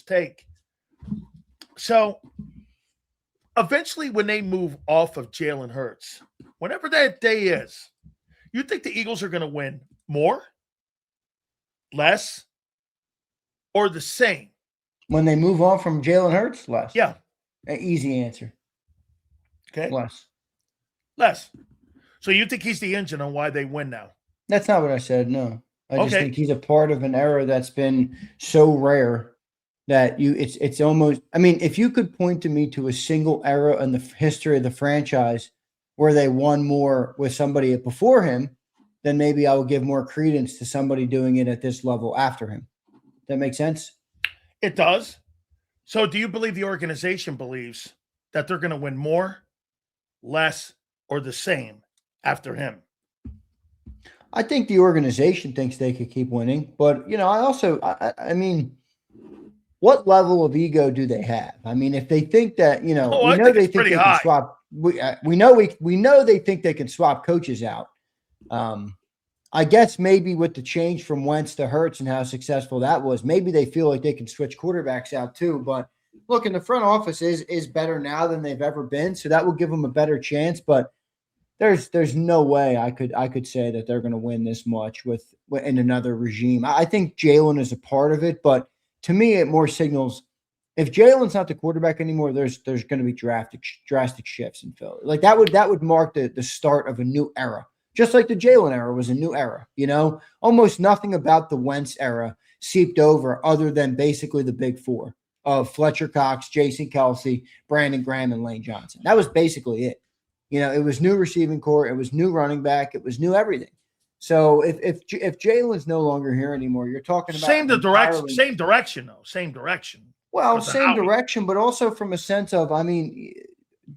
take. So eventually when they move off of Jalen Hurts, whenever that day is, you think the Eagles are going to win more, less, or the same? When they move on from Jalen Hurts, less. Yeah. An easy answer. Okay. Less. Less. So you think he's the engine on why they win now? That's not what I said, no. I just think he's a part of an era that's been so rare that it's almost, I mean, if you could point to me to a single era in the history of the franchise where they won more with somebody before him, then maybe I would give more credence to somebody doing it at this level after him. That make sense? It does. So do you believe the organization believes that they're going to win more, less, or the same after him? I think the organization thinks they could keep winning, but I mean, what level of ego do they have? I mean, if they think that, we know they think they can swap. We know they think they can swap coaches out. I guess maybe with the change from Wentz to Hurts and how successful that was, maybe they feel like they can switch quarterbacks out too. But look, in the front office is better now than they've ever been, so that will give them a better chance. But there's no way I could say that they're going to win this much in another regime. I think Jalen is a part of it, but to me, it more signals if Jalen's not the quarterback anymore, there's going to be drastic shifts in Philly. Like that would mark the start of a new era. Just like the Jalen era was a new era, almost nothing about the Wentz era seeped over other than basically the big four of Fletcher Cox, Jason Kelsey, Brandon Graham, and Lane Johnson. That was basically it. It was new receiving core. It was new running back. It was new everything. So if Jalen's no longer here anymore, you're talking about same direction though. Same direction. Well, same direction, but also from a sense of, I mean,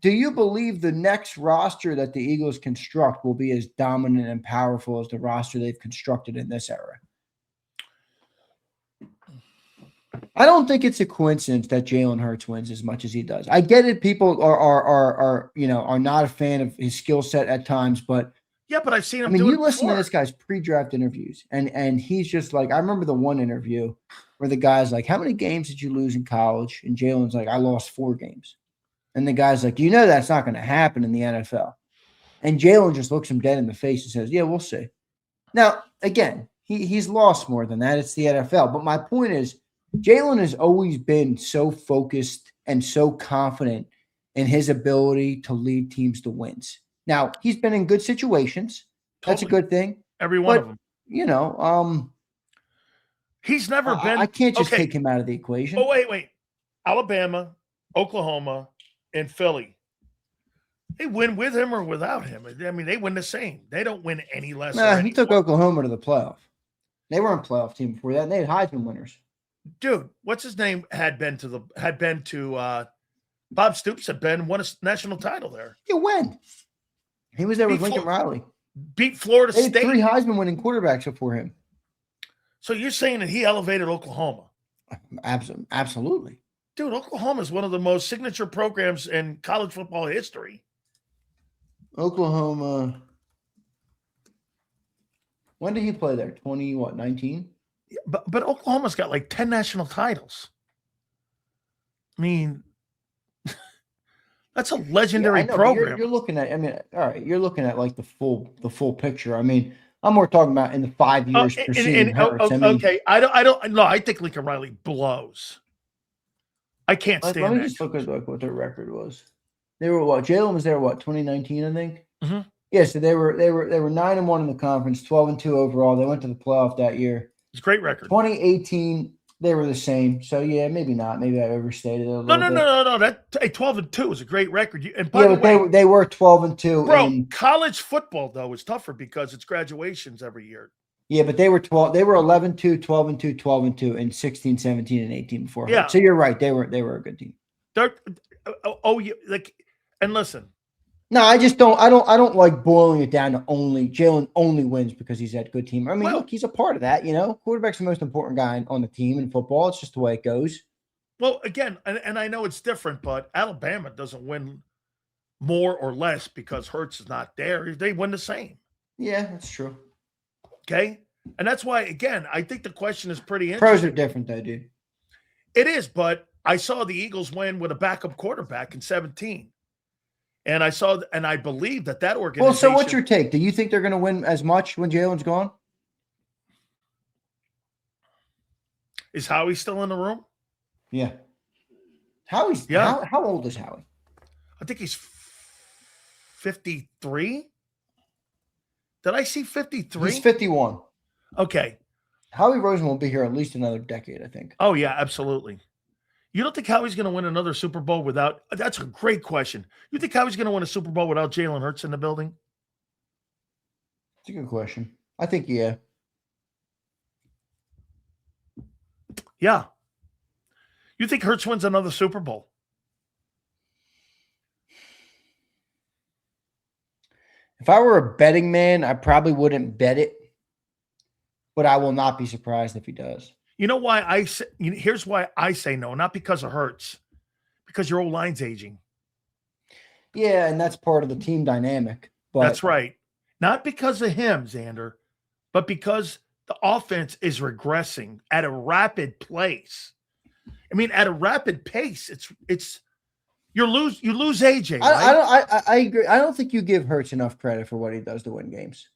do you believe the next roster that the Eagles construct will be as dominant and powerful as the roster they've constructed in this era? I don't think it's a coincidence that Jalen Hurts wins as much as he does. I get it. People are not a fan of his skill set at times, but yeah, but I've seen him. I mean, you listen to this guy's pre-draft interviews, and he's just like, I remember the one interview where the guy's like, "How many games did you lose in college?" And Jalen's like, "I lost 4 games." And the guy's like, that's not going to happen in the NFL. And Jalen just looks him dead in the face and says, "Yeah, we'll see." Now, again, he's lost more than that. It's the NFL. But my point is, Jalen has always been so focused and so confident in his ability to lead teams to wins. Now, he's been in good situations. Totally. That's a good thing. Every one of them. He's never been. I can't just take him out of the equation. Oh, wait. Alabama, Oklahoma, and Philly. They win with him or without him. I mean, they win the same. They don't win any less. Nah, he took Oklahoma to the playoff. They weren't a playoff team before that. And they had Heisman winners. Dude, what's his name? Had been to Bob Stoops won a national title there. Yeah, when? He was there with Lincoln Riley. Beat Florida State. 3 Heisman winning quarterbacks before him. So you're saying that he elevated Oklahoma? Absolutely. Dude, Oklahoma is one of the most signature programs in college football history. Oklahoma. When did he play there? 19? Yeah, but Oklahoma's got like 10 national titles. I mean, that's a legendary program. You're looking at, all right, you're looking at like the full picture. I mean, I'm more talking about in the 5 years preceding Hurts. Okay, I don't. No, I think Lincoln Riley blows. I can't stand. Let me just look at what their record was. They were what? Jalen was there 2019, I think. Mm-hmm. Yeah, so they were 9-1 in the conference, 12-2 overall. They went to the playoff that year. It's a great record. 2018, they were the same. So yeah, maybe not. Maybe I overstated it a little bit. No. That 12-2 is a great record. And by the way, they were 12-2. Bro, college football though is tougher because it's graduations every year. Yeah, but they were 12. They were 11-2, 12-2, 12-2, and 16, 17, and 18 before. Yeah. So you're right. They were a good team. And listen. No, I just don't. I don't like boiling it down to only Jalen only wins because he's that good team. I mean, look, he's a part of that. Quarterback's the most important guy on the team in football. It's just the way it goes. Well, again, and I know it's different, but Alabama doesn't win more or less because Hurts is not there. They win the same. Yeah, that's true. Okay, and that's why, again, I think the question is pretty interesting. Pros are different, though, dude. It is, but I saw the Eagles win with a backup quarterback in 17. And I believe that organization. Well, so what's your take? Do you think they're going to win as much when Jalen's gone? Is Howie still in the room? Yeah. Howie's, yeah. How old is Howie? I think he's 53. Did I see 53? He's 51. Okay. Howie Roseman will be here at least another decade, I think. Oh, yeah, absolutely. You don't think Howie's going to win another Super Bowl without – that's a great question. You think Howie's going to win a Super Bowl without Jalen Hurts in the building? That's a good question. I think, yeah. Yeah. You think Hurts wins another Super Bowl? If I were a betting man, I probably wouldn't bet it, but I will not be surprised if he does. You know why I say, here's why I say no, not because of Hurts, because your old line's aging. Yeah, and that's part of the team dynamic. But that's right. Not because of him, Zander, but because the offense is regressing at a rapid pace. I mean, at a rapid pace. You lose AJ. Right? I agree. I don't think you give Hurts enough credit for what he does to win games.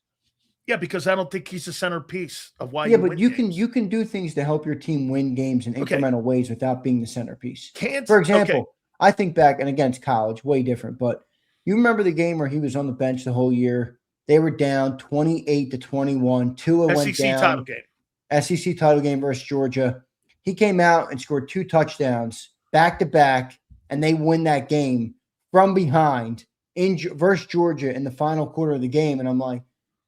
Yeah, because I don't think he's the centerpiece of why. Yeah, but you can do things to help your team win games in incremental ways without being the centerpiece. For example, I think back, and against college, way different. But you remember the game where he was on the bench the whole year? They were down 28-21. Tua went down. Title game. SEC title game versus Georgia. He came out and scored 2 touchdowns back to back, and they win that game from behind versus Georgia in the final quarter of the game. And I'm like,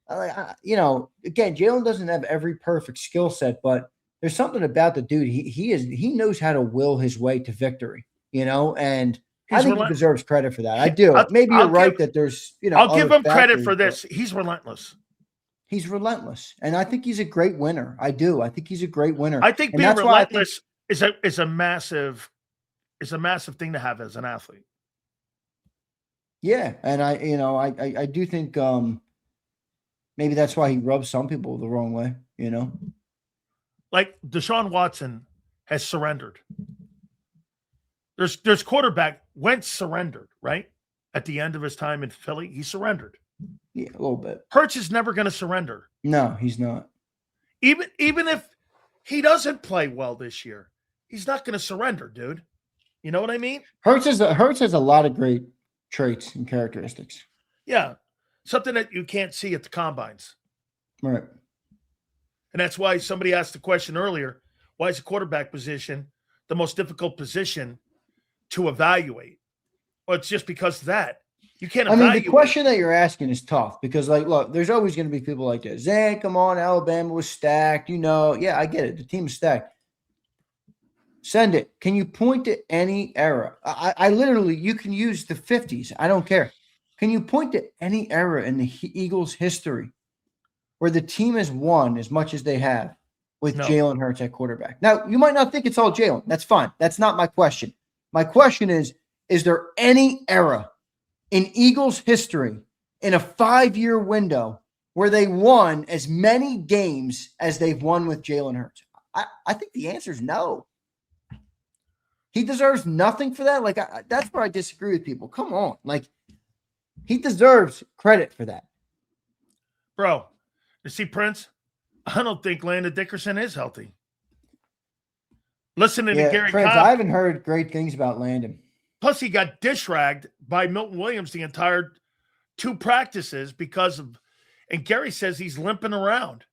again, Jalen doesn't have every perfect skill set, but there's something about the dude. He knows how to will his way to victory, and I think he deserves credit for that. I do. Maybe you're right that there's, I'll give him credit for this. He's relentless. He's relentless. And I think he's a great winner. I do. I think he's a great winner. I think being relentless is a massive thing to have as an athlete. Yeah. And I do think maybe that's why he rubs some people the wrong way, Like Deshaun Watson has surrendered. There's quarterback Wentz surrendered, right? At the end of his time in Philly, he surrendered. Yeah, a little bit. Hurts is never going to surrender. No, he's not. Even if he doesn't play well this year, he's not going to surrender, dude. You know what I mean? Hurts has a lot of great traits and characteristics. Yeah. Something that you can't see at the combines. Right. And that's why somebody asked the question earlier, why is the quarterback position the most difficult position to evaluate? Well, it's just because of that. You can't evaluate. I mean, the question that you're asking is tough because, look, there's always going to be people like this. Zan, come on, Alabama was stacked. Yeah, I get it. The team is stacked. Send it. Can you point to any era? I literally, you can use the 50s. I don't care. Can you point to any era in the Eagles' history where the team has won as much as they have with Jalen Hurts at quarterback? Now, you might not think it's all Jalen. That's fine. That's not my question. My question is there any era in Eagles history in a 5-year window where they won as many games as they've won with Jalen Hurts? I think the answer is no. He deserves nothing for that. That's where I disagree with people. Come on. He deserves credit for that. Bro, you see Prince? I don't think Landon Dickerson is healthy. Listening to Gary Prince, Cobb, I haven't heard great things about Landon. Plus, he got dish-ragged by Milton Williams the entire 2 practices and Gary says he's limping around.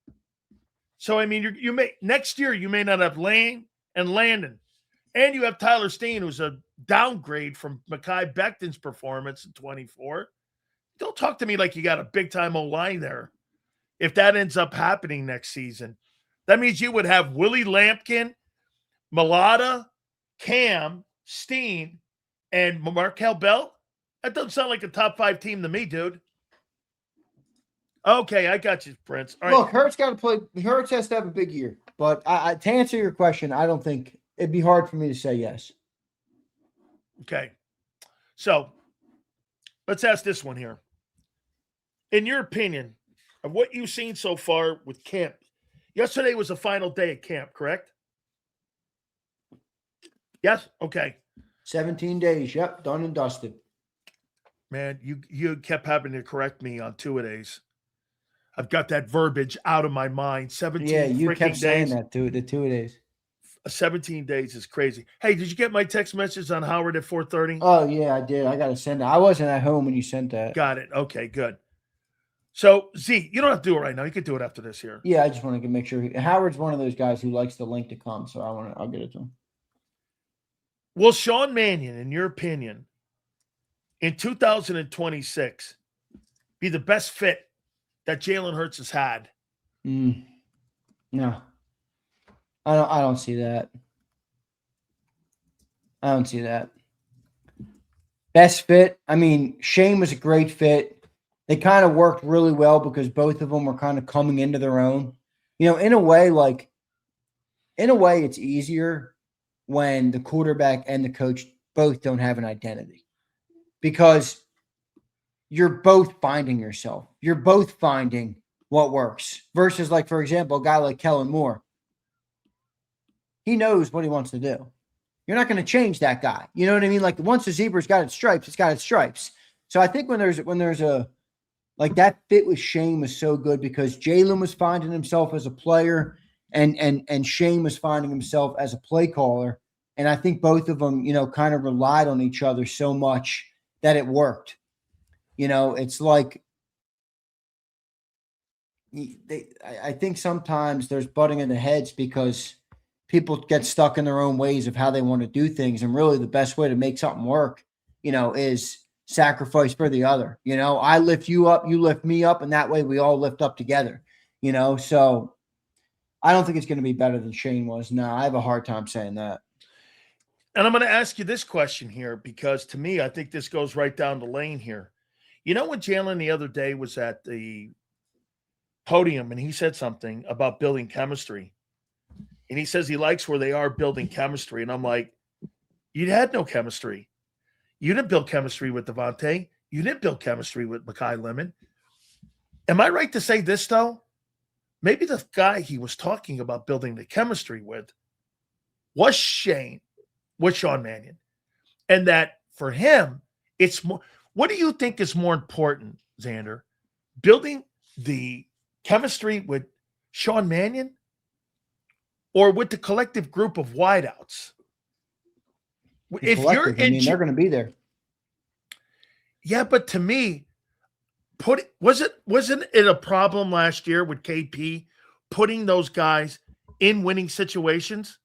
So, I mean, next year you may not have Lane and Landon. And you have Tyler Steen, who's a downgrade from Mekhi Becton's performance in 24. Don't talk to me like you got a big-time O-line there. If that ends up happening next season, that means you would have Willie Lampkin, Mulata, Cam, Steen, and Markel Bell. That doesn't sound like a top 5 team to me, dude. Okay, I got you, Prince. All right. Look, Hurts got to play. Hurts has to have a big year. But to answer your question, I don't think it'd be hard for me to say yes. Okay. So let's ask this one here. In your opinion, of what you've seen so far with camp, yesterday was the final day of camp, correct? Yes. Okay. 17 days. Yep. Done and dusted. Man, you kept having to correct me on 2-a-days. I've got that verbiage out of my mind. 17 Yeah, you kept freaking saying days. that too. The 2-a-days. 17 days is crazy. Hey, did you get my text message on Howard at 4:30? Oh yeah, I did. I got to send it. I wasn't at home when you sent that. Got it. Okay, good. So Z, you don't have to do it right now. You can do it after this here. Yeah, I just want to make sure. Howard's one of those guys who likes the link to come, so I'll get it to him. Will Sean Mannion, in your opinion, in 2026, be the best fit that Jalen Hurts has had? No, I don't see that. I don't see that. Best fit. I mean, Shane was a great fit. They kind of worked really well because both of them were kind of coming into their own. You know, in a way, it's easier when the quarterback and the coach both don't have an identity because you're both finding yourself. You're both finding what works versus, like, for example, a guy like Kellen Moore. He knows what he wants to do. You're not going to change that guy. You know what I mean? Like, once the zebra's got its stripes, it's got its stripes. So I think when there's a like that fit with Shane was so good because Jalen was finding himself as a player and Shane was finding himself as a play caller. And I think both of them, you know, kind of relied on each other so much that it worked. You know, it's like I think sometimes there's butting in the heads because people get stuck in their own ways of how they want to do things. And really the best way to make something work, you know, is sacrifice for the other. You know, I lift you up, you lift me up, and that way we all lift up together, you know? So I don't think it's going to be better than Shane was. No, I have a hard time saying that. And I'm going to ask you this question here because to me, I think this goes right down the lane here. You know, when Jalen the other day was at the podium and he said something about building chemistry, and he says he likes where they are building chemistry. And I'm like, you had no chemistry. You didn't build chemistry with Devontae. You didn't build chemistry with Mekhi Lemon. Am I right to say this, though? Maybe the guy he was talking about building the chemistry with was Sean Mannion. And that for him, it's more. What do you think is more important, Zander? Building the chemistry with Sean Mannion or with the collective group of wideouts? If you're in, they're going to be there. Yeah, but to me, wasn't it a problem last year with KP putting those guys in winning situations?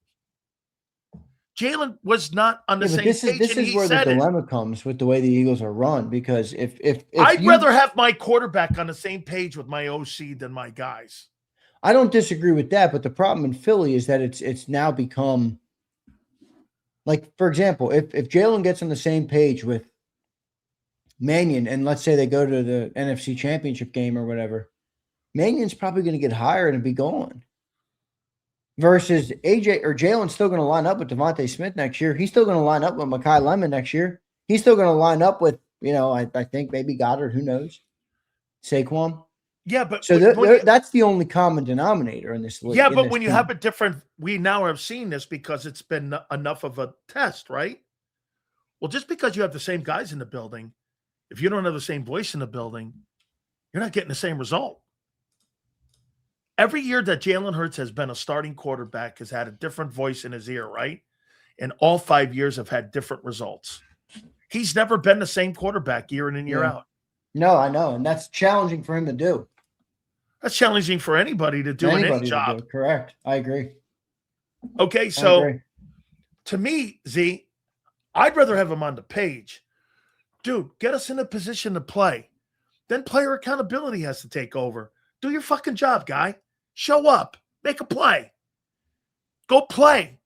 Jalen was not on the same page. This is where the dilemma comes with the way the Eagles are run. Because if I'd rather have my quarterback on the same page with my OC than my guys. I don't disagree with that, but the problem in Philly is that it's now become. Like, for example, if Jalen gets on the same page with Mannion, and let's say they go to the NFC Championship game or whatever, Mannion's probably going to get hired and be gone. Versus AJ or Jalen's still going to line up with Devontae Smith next year. He's still going to line up with Mekhi Lemon next year. He's still going to line up with, you know, I think maybe Goddard, who knows, Saquon. Yeah, but so that's the only common denominator in this league. Yeah, but when you have a different, we now have seen this because it's been enough of a test, right? Well, just because you have the same guys in the building, if you don't have the same voice in the building, you're not getting the same result. Every year that Jalen Hurts has been a starting quarterback has had a different voice in his ear, right? And all 5 years have had different results. He's never been the same quarterback year in and year out. No, I know. And that's challenging for him to do. That's challenging for anybody to do in any job. Correct. I agree. Okay, so to me, Z, I'd rather have him on the page. Dude, get us in a position to play. Then player accountability has to take over. Do your fucking job, guy. Show up. Make a play. Go play.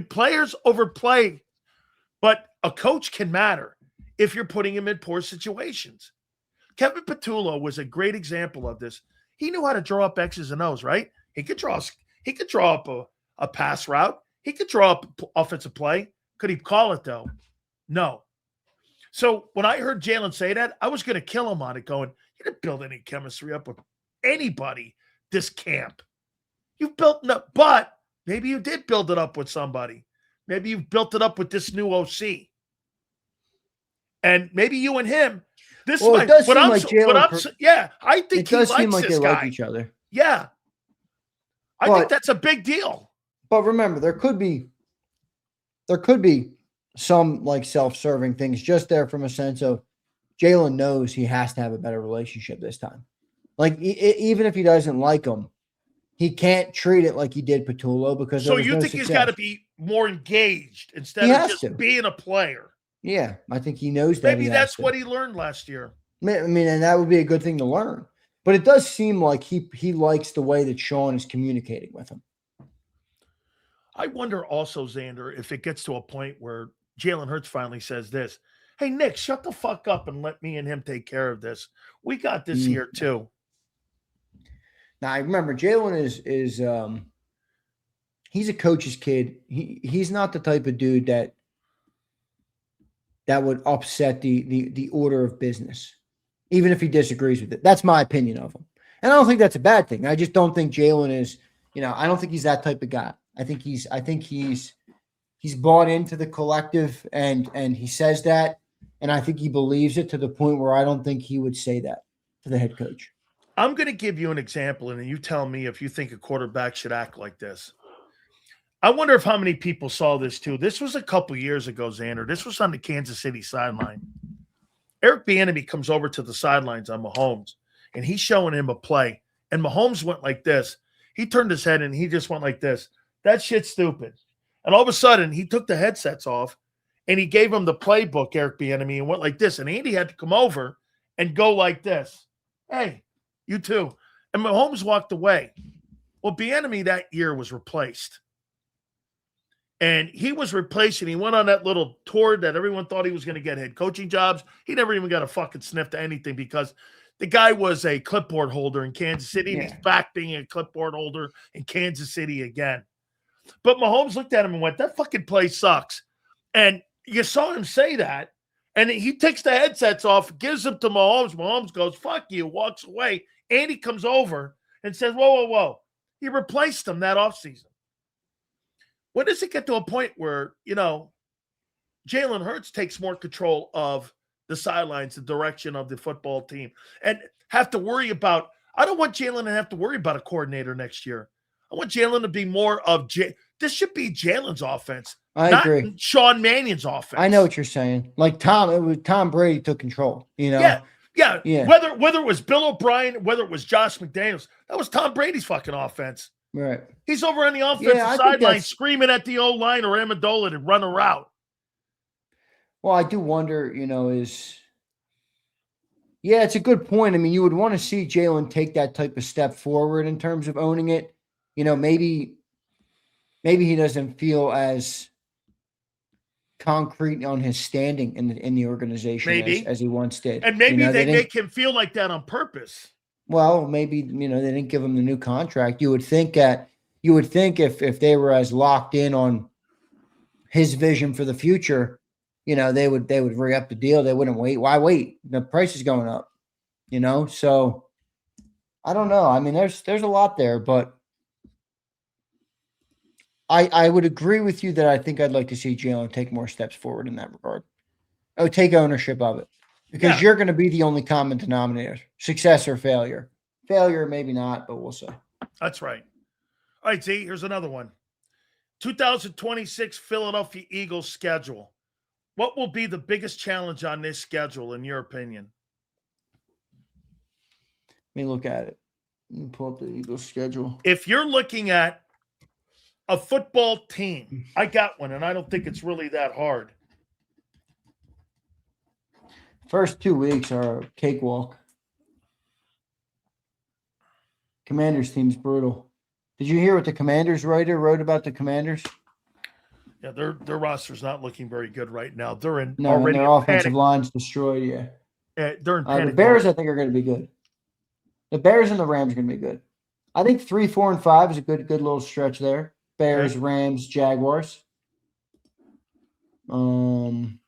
Players overplay. But a coach can matter if you're putting him in poor situations. Kevin Patullo was a great example of this. He knew how to draw up X's and O's, right? He could draw up a pass route. He could draw up offensive play. Could he call it, though? No. So when I heard Jalen say that, I was going to kill him on it going, you didn't build any chemistry up with anybody this camp. You built up, but maybe you did build it up with somebody. Maybe you've built it up with this new OC. And maybe you and him. It does seem like Jalen. Yeah, I think it does seem like this they guy. like each other. Yeah, I think that's a big deal. But remember, there could be some like self-serving things just there from a sense of Jalen knows he has to have a better relationship this time. Like even if he doesn't like him, he can't treat it like he did Patullo because so you think he's got to be more engaged instead of just being a player. Yeah, I think he knows that. Maybe that's what he learned last year. I mean, and that would be a good thing to learn. But it does seem like he likes the way that Sean is communicating with him. I wonder also, Zander, if it gets to a point where Jalen Hurts finally says this, hey, Nick, shut the fuck up and let me and him take care of this. We got this here too. Now, I remember Jalen is he's a coach's kid. He's not the type of dude that would upset the order of business, even if he disagrees with it. That's my opinion of him. And I don't think that's a bad thing. I just don't think Jalen is, I don't think he's that type of guy. I think he's bought into the collective and he says that. And I think he believes it to the point where I don't think he would say that to the head coach. I'm going to give you an example, and you tell me if you think a quarterback should act like this. I wonder if how many people saw this too. This was a couple years ago, Zander. This was on the Kansas City sideline. Eric Bieniemy comes over to the sidelines on Mahomes, and he's showing him a play. And Mahomes went like this. He turned his head, and he just went like this. That shit's stupid. And all of a sudden, he took the headsets off, and he gave him the playbook, Eric Bieniemy, and went like this. And Andy had to come over and go like this. Hey, you too. And Mahomes walked away. Well, Bieniemy that year was replaced. And he was replaced, and he went on that little tour that everyone thought he was going to get head coaching jobs. He never even got a fucking sniff to anything because the guy was a clipboard holder in Kansas City, and he's back being a clipboard holder in Kansas City again. But Mahomes looked at him and went, that fucking play sucks. And you saw him say that, and he takes the headsets off, gives them to Mahomes. Mahomes goes, fuck you, walks away. Andy comes over and says, whoa. He replaced him that offseason. When does it get to a point where, Jalen Hurts takes more control of the sidelines, the direction of the football team, and have to worry about – I don't want Jalen to have to worry about a coordinator next year. I want Jalen to be more of this should be Jalen's offense, I agree. Sean Mannion's offense. I know what you're saying. Like Tom Brady took control, Yeah. Whether it was Bill O'Brien, whether it was Josh McDaniels, that was Tom Brady's fucking offense. Right. He's over on the offensive sideline screaming at the O-line or Amendola to run a route. Well, I do wonder, it's a good point. I mean, you would want to see Jalen take that type of step forward in terms of owning it. Maybe he doesn't feel as concrete on his standing in the organization as he once did. And maybe they make him feel like that on purpose. Well, maybe, they didn't give him the new contract. You would think if they were as locked in on his vision for the future, they would re-up the deal. They wouldn't wait. Why wait? The price is going up, So I don't know. I mean, there's a lot there, but I would agree with you that I think I'd like to see Jalen take more steps forward in that regard. Oh, take ownership of it. Because you're going to be the only common denominator, success or failure. Failure, maybe not, but we'll see. That's right. All right, Z, here's another one. 2026 Philadelphia Eagles schedule. What will be the biggest challenge on this schedule, in your opinion? Let me look at it. Let me pull up the Eagles schedule. If you're looking at a football team, I got one, and I don't think it's really that hard. First 2 weeks are a cakewalk. Commanders team's brutal. Did you hear what the Commanders writer wrote about the Commanders? Yeah, their roster's not looking very good right now. They're in already their offensive line's destroyed. Yeah, they're in panic. The Bears, I think, are going to be good. The Bears and the Rams are going to be good. I think 3, 4, and 5 is a good little stretch there. Bears, Rams, Jaguars. One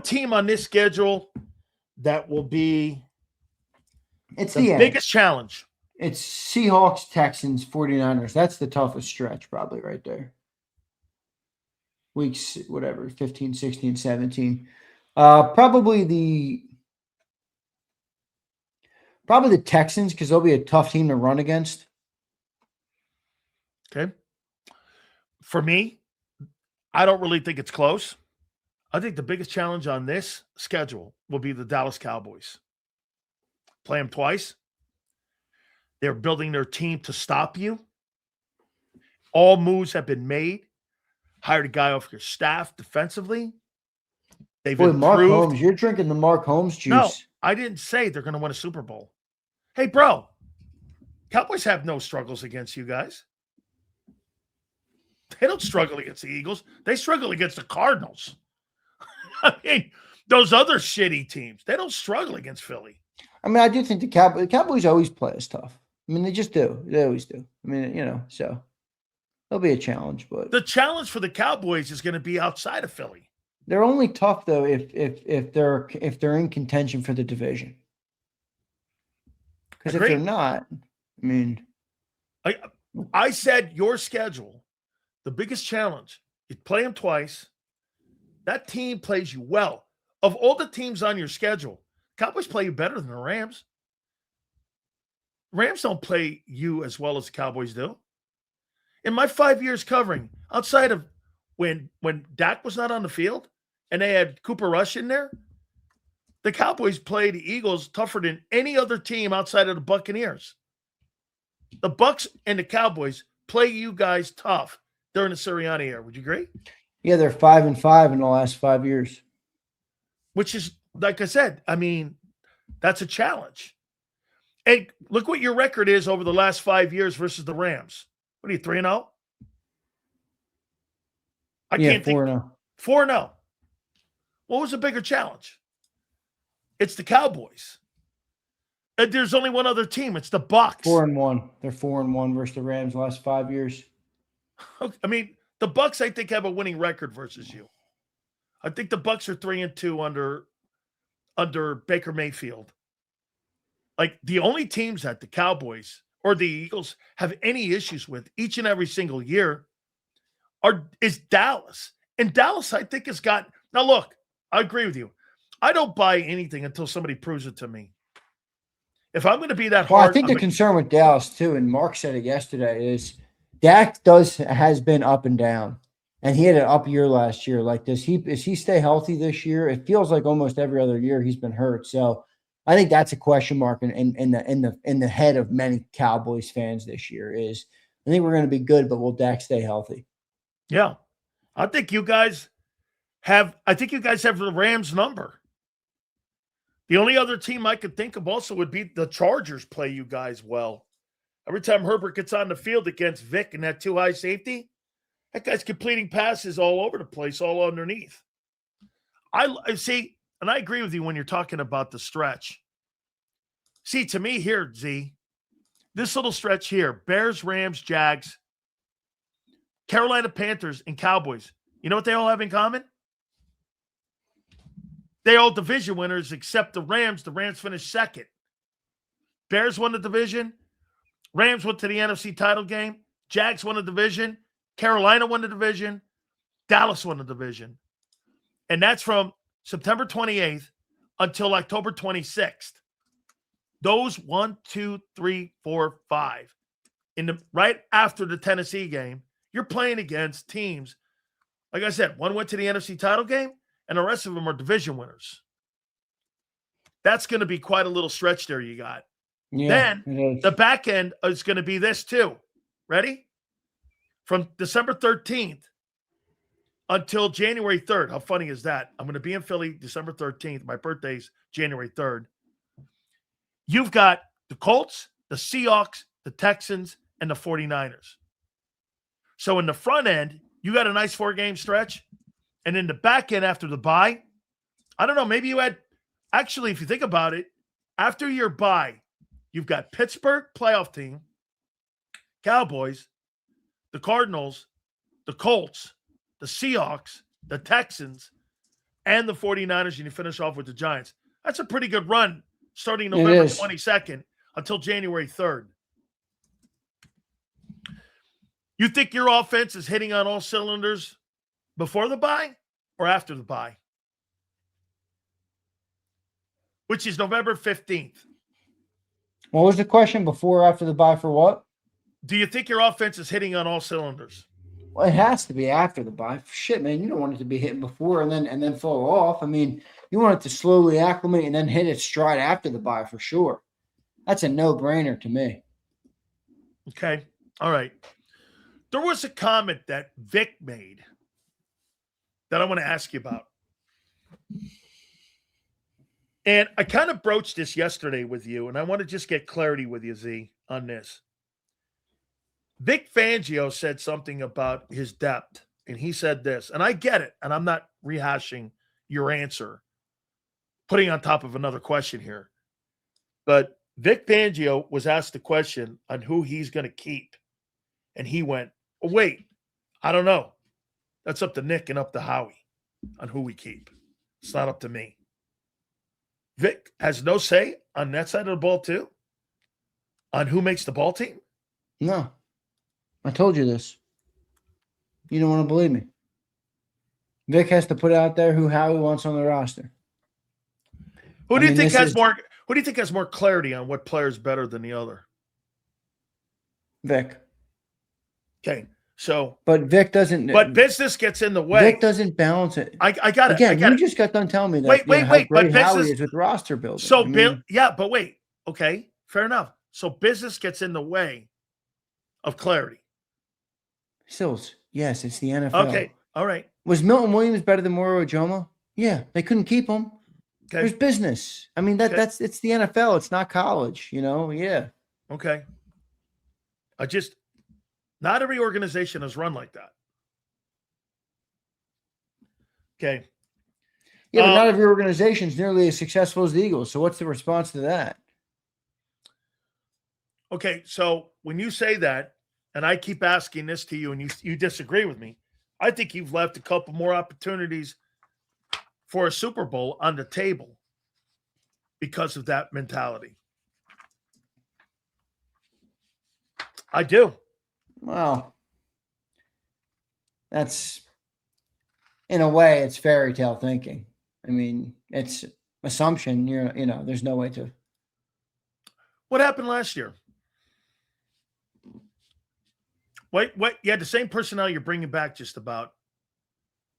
team on this schedule that will be the biggest challenge. It's Seahawks, Texans, 49ers. That's the toughest stretch probably right there. weeks, whatever, 15, 16, 17. Probably the Texans, because they'll be a tough team to run against. Okay. For me, I don't really think it's close. I think the biggest challenge on this schedule will be the Dallas Cowboys. Play them twice. They're building their team to stop you. All moves have been made. Hired a guy off your staff defensively. They've improved. Mark Holmes, you're drinking the Mark Holmes juice. No, I didn't say they're going to win a Super Bowl. Hey, bro, Cowboys have no struggles against you guys. They don't struggle against the Eagles. They struggle against the Cardinals. I mean, those other shitty teams, they don't struggle against Philly. I mean, I do think the Cowboys always play us tough. I mean, they just do. They always do. I mean, so it'll be a challenge. But the challenge for the Cowboys is going to be outside of Philly. They're only tough though if they're in contention for the division. Because if they're not, I mean, I said your schedule, the biggest challenge. You play them twice. That team plays you well. Of all the teams on your schedule, Cowboys play you better than the Rams. Rams don't play you as well as the Cowboys do. In my 5 years covering, outside of when Dak was not on the field and they had Cooper Rush in there, the Cowboys played the Eagles tougher than any other team outside of the Buccaneers. The Bucs and the Cowboys play you guys tough during the Sirianni era. Would you agree? Yeah, they're 5-5 in the last 5 years. Which is, like I said, I mean, that's a challenge. And look what your record is over the last 5 years versus the Rams. What are you, 3-0? I can't think. 4-0. 4-0. What was a bigger challenge? It's the Cowboys. And there's only one other team. It's the Bucs. 4-1. They're 4-1 versus the Rams the last 5 years. I mean, the Bucs, I think, have a winning record versus you. I think the Bucs are 3-2 under Baker Mayfield. Like, the only teams that the Cowboys or the Eagles have any issues with each and every single year is Dallas. And Dallas, I think, has got – now, look, I agree with you. I don't buy anything until somebody proves it to me. If I'm going to be that hard – Well, I think the concern with Dallas, too, and Mark said it yesterday, is Dak has been up and down. And he had an up year last year. Like, does he stay healthy this year? It feels like almost every other year he's been hurt. So I think that's a question mark in the head of many Cowboys fans this year. Is I think we're going to be good, but will Dak stay healthy? Yeah, I think you guys have the Rams number. The only other team I could think of also would be the Chargers. Play you guys well. Every time Herbert gets on the field against Vic and that too high safety, that guy's completing passes all over the place, all underneath. I see, and I agree with you when you're talking about the stretch. See, to me here, Z, this little stretch here, Bears, Rams, Jags, Carolina Panthers, and Cowboys. You know what they all have in common? They all division winners except the Rams. The Rams finished second. Bears won the division. Rams went to the NFC title game. Jags won the division. Carolina won the division. Dallas won the division. And that's from September 28th until October 26th. Those 1, 2, 3, 4, 5. Right after the Tennessee game, you're playing against teams. Like I said, one went to the NFC title game, and the rest of them are division winners. That's going to be quite a little stretch there you got. Yeah, then the back end is going to be this too. Ready? From December 13th until January 3rd. How funny is that? I'm going to be in Philly December 13th. My birthday's January 3rd. You've got the Colts, the Seahawks, the Texans, and the 49ers. So in the front end, you got a nice 4-game stretch. And in the back end after the bye, I don't know, maybe you had – actually, if you think about it, after your bye, you've got Pittsburgh, playoff team, Cowboys, the Cardinals, the Colts, the Seahawks, the Texans, and the 49ers, and you finish off with the Giants. That's a pretty good run starting November 22nd until January 3rd. You think your offense is hitting on all cylinders Before the bye or after the bye? Which is November 15th. What was the question? Before or after the bye for what? Do you think your offense is hitting on all cylinders? Well, it has to be after the bye. Shit, man, you don't want it to be hitting before and then fall off. I mean, you want it to slowly acclimate and then hit its stride after the bye for sure. That's a no-brainer to me. Okay. All right. There was a comment that Vic made that I want to ask you about. And I kind of broached this yesterday with you, and I want to just get clarity with you, Z, on this. Vic Fangio said something about his depth, and he said this, and I get it, and I'm not rehashing your answer, putting on top of another question here. But Vic Fangio was asked the question on who he's going to keep, and he went, oh, wait, I don't know. That's up to Nick and up to Howie on who we keep. It's not up to me. Vic has no say on that side of the ball, too? On who makes the ball team? No. I told you this. You don't want to believe me. Vic has to put out there who Howie wants on the roster. Who do you think has more clarity on what player is better than the other? Vic. Okay. So, but Vic doesn't. But business gets in the way. Vic doesn't balance it. I got it. Again, you just got done telling me that. Wait. How great But Howie is with roster building. So, but wait. Okay, fair enough. So business gets in the way of clarity. Sills, yes, it's the NFL. Okay, all right. Was Milton Williams better than Moro Ojomo? Yeah, they couldn't keep him. Okay. There's business. I mean, it's the NFL. It's not college. Yeah. Okay. Not every organization is run like that. Okay. Yeah, but not every organization is nearly as successful as the Eagles. So what's the response to that? Okay, so when you say that, and I keep asking this to you, and you disagree with me, I think you've left a couple more opportunities for a Super Bowl on the table because of that mentality. I do. Well, that's, in a way, it's fairy tale thinking. I mean, it's assumption. There's no way to. What happened last year? What? You had the same personnel you're bringing back just about.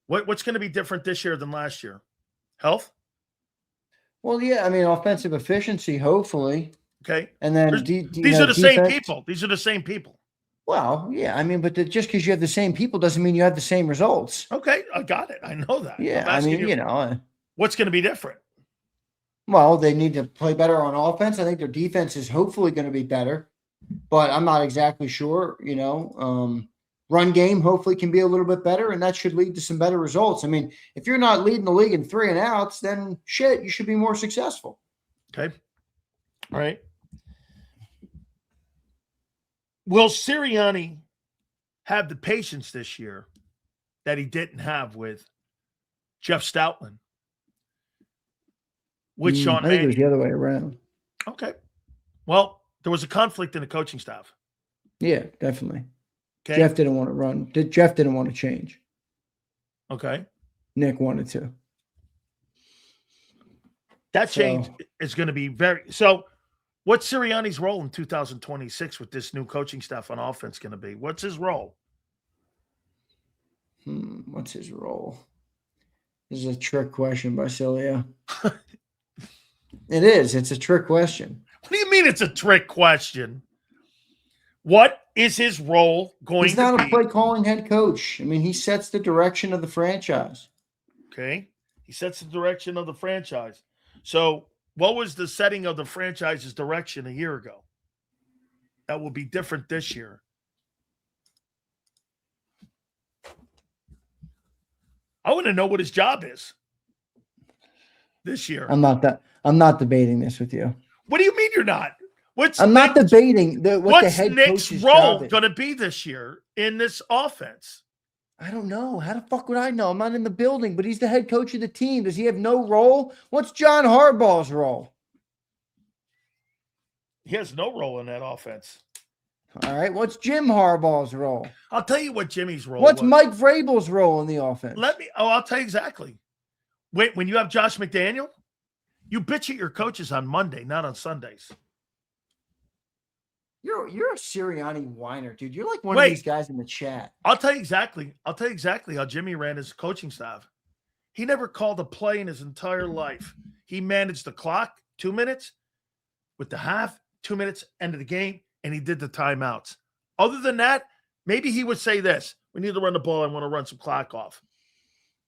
What's going to be different this year than last year? Health? Well, yeah. I mean, offensive efficiency, hopefully. Okay. And then these are the same people. These are the same people. Well, yeah. I mean, but just because you have the same people doesn't mean you have the same results. Okay, I got it. I know that. Yeah, I mean, what's going to be different? Well, they need to play better on offense. I think their defense is hopefully going to be better, but I'm not exactly sure. Run game hopefully can be a little bit better, and that should lead to some better results. I mean, if you're not leading the league in 3 and outs, then shit, you should be more successful. Okay. All right. Will Sirianni have the patience this year that he didn't have with Jeff Stoutland? With Sean Mannion? I think it was the other way around. Okay. Well, there was a conflict in the coaching staff. Yeah, definitely. Okay. Jeff didn't want to run. Jeff didn't want to change. Okay. Nick wanted to. That change is going to be very – so what's Sirianni's role in 2026 with this new coaching staff on offense going to be? What's his role? What's his role? This is a trick question by Sileo. It is. It's a trick question. What do you mean it's a trick question? What is his role going to be? He's not a play calling head coach. I mean, he sets the direction of the franchise. Okay. He sets the direction of the franchise. So what was the setting of the franchise's direction a year ago? That will be different this year. I want to know what his job is this year. I'm not debating this with you. What do you mean you're not? I'm not debating what the head Nick's coach's role job is. going to be this year in this offense? I don't know. How the fuck would I know? I'm not in the building, but he's the head coach of the team. Does he have no role? What's John Harbaugh's role? He has no role in that offense. All right. What's Jim Harbaugh's role? I'll tell you what Jimmy's role What's was. Mike Vrabel's role in the offense? I'll tell you exactly. Wait, when you have Josh McDaniel, you bitch at your coaches on Monday, not on Sundays. You're a Sirianni whiner, dude. You're like one of these guys in the chat. I'll tell you exactly how Jimmy ran his coaching staff. He never called a play in his entire life. He managed the clock, 2 minutes, with the half, 2 minutes, end of the game, and he did the timeouts. Other than that, maybe he would say this: we need to run the ball. I want to run some clock off.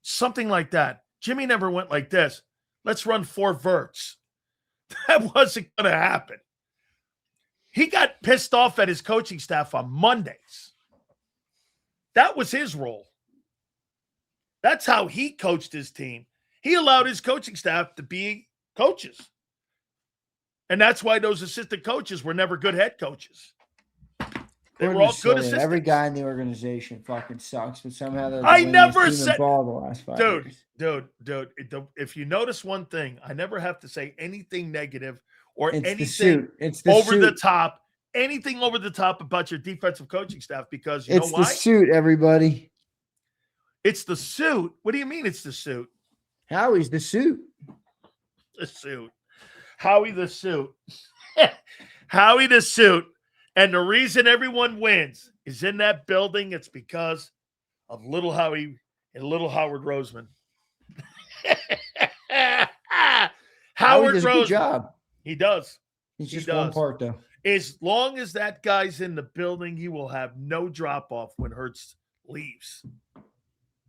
Something like that. Jimmy never went like this. Let's run 4 verts. That wasn't going to happen. He got pissed off at his coaching staff on Mondays. That was his role. That's how he coached his team. He allowed his coaching staff to be coaches. And that's why those assistant coaches were never good head coaches. They were all good assistants. Every guy in the organization fucking sucks, but somehow they're I never said ball the last 5 years. Dude, if you notice one thing, I never have to say anything negative or anything the top, anything over the top about your defensive coaching staff, because you know why? It's the suit, everybody. It's the suit. What do you mean it's the suit? Howie's the suit. The suit. Howie the suit. Howie the suit. And the reason everyone wins is in that building. It's because of little Howie and little Howard Roseman. Howard does a good job. He does. He's just one part, though. As long as that guy's in the building, he will have no drop-off when Hurts leaves.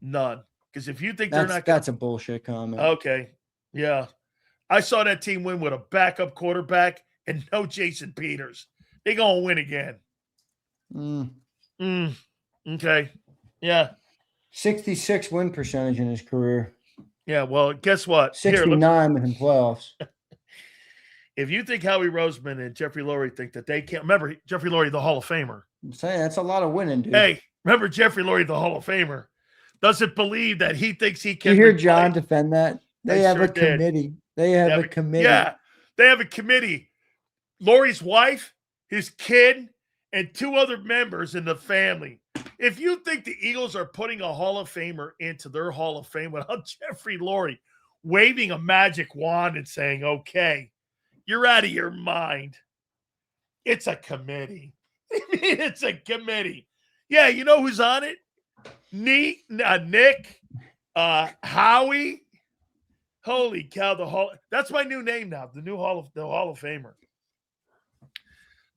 None. Because if you think that's a bullshit comment. Okay. Yeah. I saw that team win with a backup quarterback and no Jason Peters. They're going to win again. Okay. Yeah. 66 win percentage in his career. Yeah, well, guess what? 69 in playoffs. If you think Howie Roseman and Jeffrey Lurie think that they can't – remember, Jeffrey Lurie, the Hall of Famer. I'm saying that's a lot of winning, dude. Hey, remember Jeffrey Lurie, the Hall of Famer, doesn't believe that he thinks he can – You hear John defend that? They have a committee. They have a committee. Yeah, they have a committee. Lurie's wife, his kid, and 2 other members in the family. If you think the Eagles are putting a Hall of Famer into their Hall of Fame without Jeffrey Lurie waving a magic wand and saying, okay, you're out of your mind. It's a committee. I mean, it's a committee. Yeah, you know who's on it? Nick, Howie. Holy cow, that's my new name now, the Hall of Famer.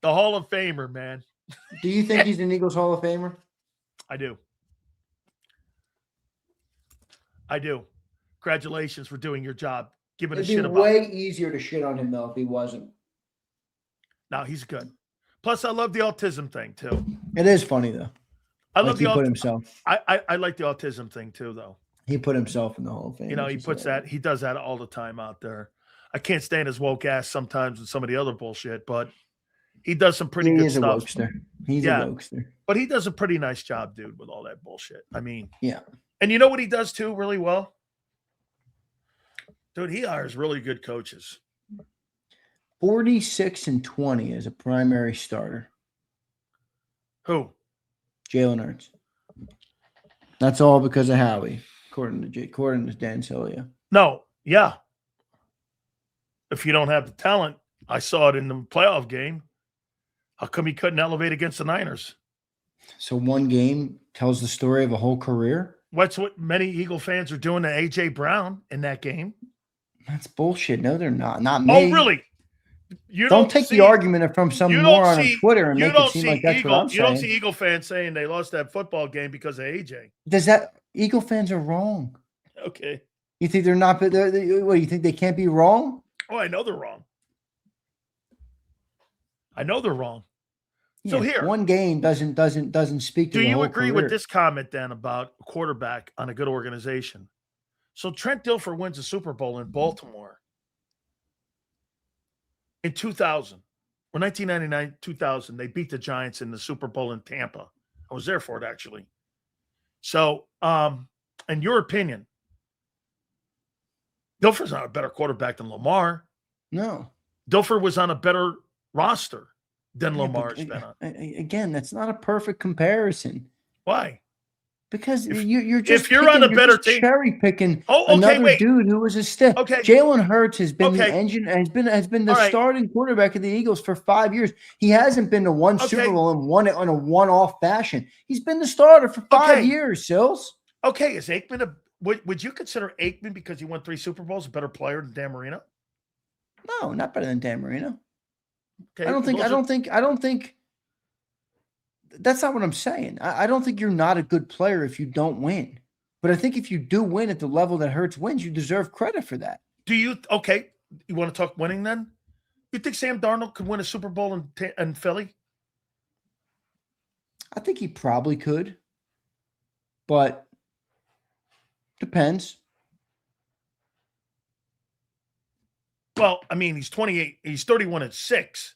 The Hall of Famer, man. Do you think he's an Eagles Hall of Famer? I do. Congratulations for doing your job. Giving a shit about it. It'd be way easier to shit on him, though, if he wasn't. No, he's good. Plus, I love the autism thing, too. It is funny, though. I love he put himself. I like the autism thing, too, though. He put himself in the Hall of Fame. You know, he does that all the time out there. I can't stand his woke ass sometimes with some of the other bullshit, but he does some pretty good stuff. He's a wokester. But he does a pretty nice job, dude, with all that bullshit. I mean, yeah. And you know what he does too really well? Dude, he hires really good coaches. 46-20 as a primary starter. Who? Jalen Hurts. That's all because of Howie, according to Dan Sileo. No, yeah. If you don't have the talent, I saw it in the playoff game. How come he couldn't elevate against the Niners? So one game tells the story of a whole career? What's what many Eagle fans are doing to A.J. Brown in that game. That's bullshit. No, they're not. Not me. Oh, really? You don't take the argument from some moron on Twitter and make it seem like that's what I'm saying. You don't see Eagle fans saying they lost that football game because of AJ. Eagle fans are wrong. Okay. You think they're not? What, you think they can't be wrong? Oh, I know they're wrong. So here, one game doesn't speak to. Do you agree with this comment then about a quarterback on a good organization? So Trent Dilfer wins a Super Bowl in Baltimore in 2000. Or 1999, 2000, they beat the Giants in the Super Bowl in Tampa. I was there for it, actually. So, in your opinion, Dilfer's not a better quarterback than Lamar. No. Dilfer was on a better roster than Lamar's been on. Again, that's not a perfect comparison. Why? Because you're just if you're on a better team, cherry picking another dude who was a step. Okay. Jalen Hurts has been the engine, has been the starting quarterback of the Eagles for 5 years. He hasn't been to one Super Bowl and won it on a one-off fashion. He's been the starter for 5 years, Sills. Okay, is Aikman would you consider Aikman, because he won 3 Super Bowls, a better player than Dan Marino? No, not better than Dan Marino. Okay, I don't think that's not what I'm saying. I don't think you're not a good player if you don't win. But I think if you do win at the level that Hurts wins, you deserve credit for that. You want to talk winning then? You think Sam Darnold could win a Super Bowl in Philly? I think he probably could. But depends. Well, I mean, he's 28. He's 31-6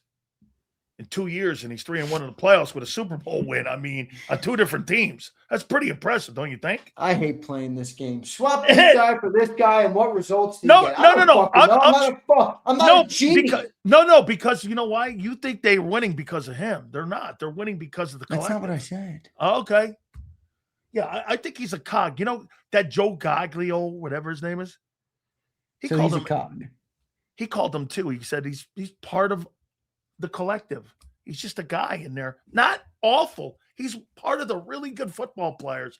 in 2 years, and he's 3-1 in the playoffs with a Super Bowl win. I mean, on 2 different teams. That's pretty impressive, don't you think? I hate playing this game. Swap this guy for this guy, and what results do you get? No. I'm not a genius. Because you know why? You think they're winning because of him. They're not. They're winning because of the collective. That's not what I said. Oh, okay. Yeah, I think he's a cog. You know, that Joe Gaglio, whatever his name is? He's a cog. He called him too. He said he's part of the collective. He's just a guy in there. Not awful. He's part of the really good football players,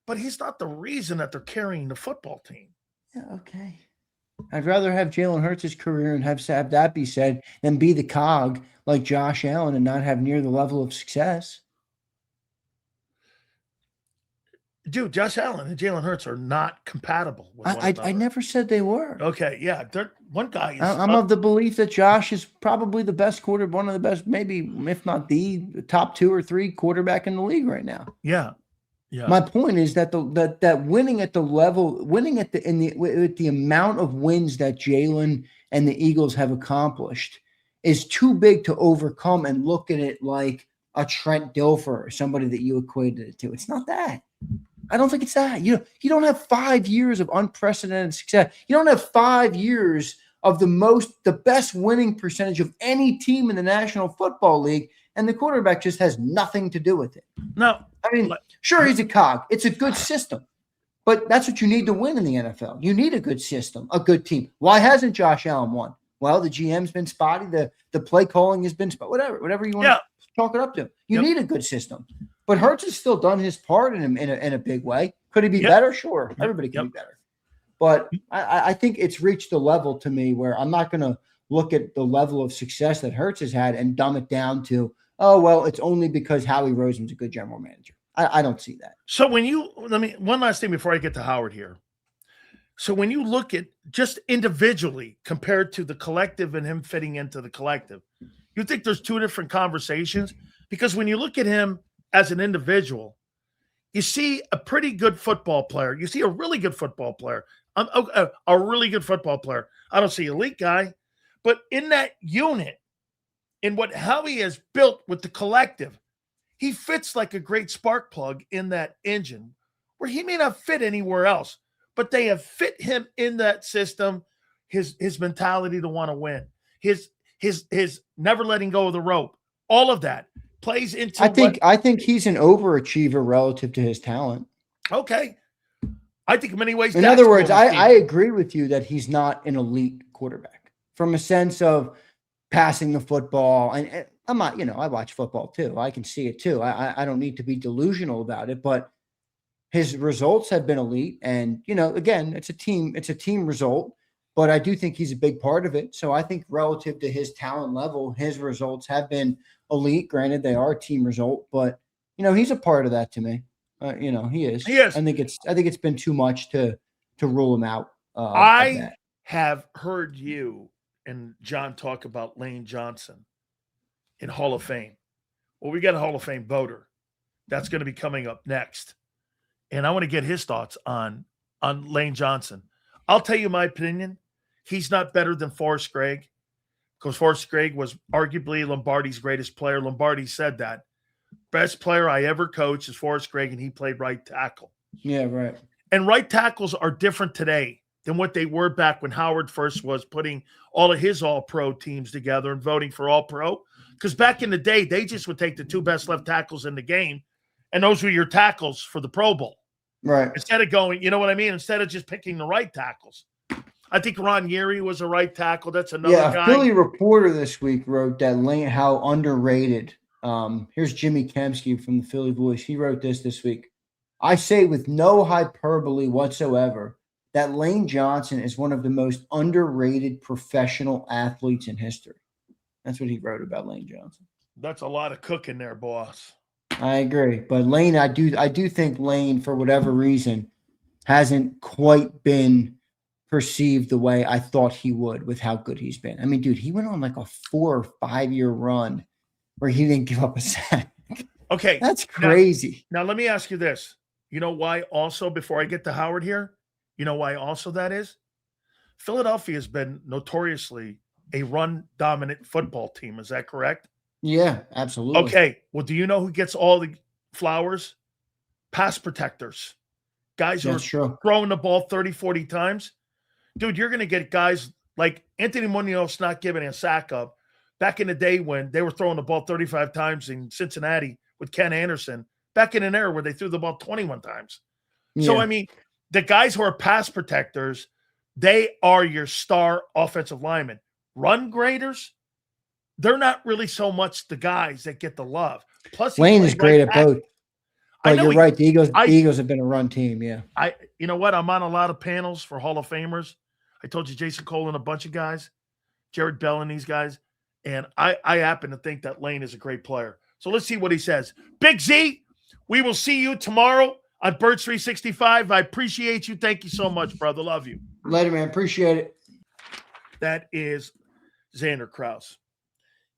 but he's not the reason that they're carrying the football team. Yeah, okay. I'd rather have Jalen Hurts' career and have that be said than be the cog like Josh Allen and not have near the level of success. Dude, Josh Allen and Jalen Hurts are not compatible with one another. I never said they were. Okay, yeah. One guy is... I'm of the belief that Josh is probably the best one of the best, maybe, if not the top 2 or 3 quarterback in the league right now. Yeah. My point is that that winning at the level, winning with the amount of wins that Jalen and the Eagles have accomplished is too big to overcome and look at it like a Trent Dilfer or somebody that you equated it to. It's not that. I don't think it's that. You don't have 5 years of unprecedented success. You don't have 5 years of the best winning percentage of any team in the National Football League, and the quarterback just has nothing to do with it. No. I mean, sure, he's a cog. It's a good system. But that's what you need to win in the NFL. You need a good system, a good team. Why hasn't Josh Allen won? Well, the GM's been spotty. The play calling has been spotty. Whatever you want to chalk it up to. You need a good system. But Hurts has still done his part in a big way. Could he be better? Sure. Everybody can be better. But I think it's reached the level to me where I'm not going to look at the level of success that Hurts has had and dumb it down to, oh, well, it's only because Howie Roseman's a good general manager. I don't see that. So one last thing before I get to Howard here. So when you look at just individually compared to the collective and him fitting into the collective, you think there's 2 different conversations? Because when you look at him as an individual, you see a pretty good football player. You see a really good football player. A really good football player. I don't see elite guy, but in that unit, in what Howie has built with the collective, he fits like a great spark plug in that engine where he may not fit anywhere else, but they have fit him in that system, his mentality to want to win, his never letting go of the rope, all of that plays into. I think he's an overachiever relative to his talent. Okay, I think in many ways. In other words, I agree with you that he's not an elite quarterback from a sense of passing the football. And I'm not, I watch football too. I can see it too. I don't need to be delusional about it, but his results have been elite. And, again, it's a team result, but I do think he's a big part of it. So I think relative to his talent level, his results have been elite. Granted, they are a team result, but, he's a part of that to me. He is. He is. I think it's been too much to rule him out. I have heard you and John talk about Lane Johnson in Hall of Fame. Well, we got a Hall of Fame voter that's going to be coming up next. And I want to get his thoughts on Lane Johnson. I'll tell you my opinion. He's not better than Forrest Gregg, because Forrest Gregg was arguably Lombardi's greatest player. Lombardi said that. Best player I ever coached is Forrest Gregg, and he played right tackle. Yeah, right. And right tackles are different today than what they were back when Howard first was putting all of his all-pro teams together and voting for all-pro. Because back in the day, they just would take the 2 best left tackles in the game, and those were your tackles for the Pro Bowl. Right. Instead of going, you know what I mean? Instead of just picking the right tackles. I think Ron Yeary was a right tackle. That's another guy. A Philly reporter this week wrote that Lane, how underrated. Here's Jimmy Kemsky from the Philly Voice. He wrote this week. I say with no hyperbole whatsoever that Lane Johnson is one of the most underrated professional athletes in history. That's what he wrote about Lane Johnson. That's a lot of cooking there, boss. I agree. But Lane, I do think Lane, for whatever reason, hasn't quite been perceived the way I thought he would with how good he's been. I mean, dude, he went on like a 4 or 5 year run where he didn't give up a sack. Okay. That's crazy. Now let me ask you this. You know why also, before I get to Howard here, you know why also that is? Philadelphia has been notoriously a run-dominant football team. Is that correct? Yeah, absolutely. Okay. Well, do you know who gets all the flowers? Pass protectors. Guys who are throwing the ball 30, 40 times. Dude, you're going to get guys like Anthony Munoz not giving a sack up. Back in the day when they were throwing the ball 35 times in Cincinnati with Ken Anderson, back in an era where they threw the ball 21 times. Yeah. So, I mean, the guys who are pass protectors, they are your star offensive linemen. Run graders, they're not really so much the guys that get the love. Plus, Lane is great at both. But you're right. The Eagles have been a run team. Yeah. You know what? I'm on a lot of panels for Hall of Famers. I told you Jason Cole and a bunch of guys, Jared Bell and these guys. And I happen to think that Lane is a great player. So let's see what he says. Big Z, we will see you tomorrow on Birds 365. I appreciate you. Thank you so much, brother. Love you. Later, man. Appreciate it. That is Zander Krause.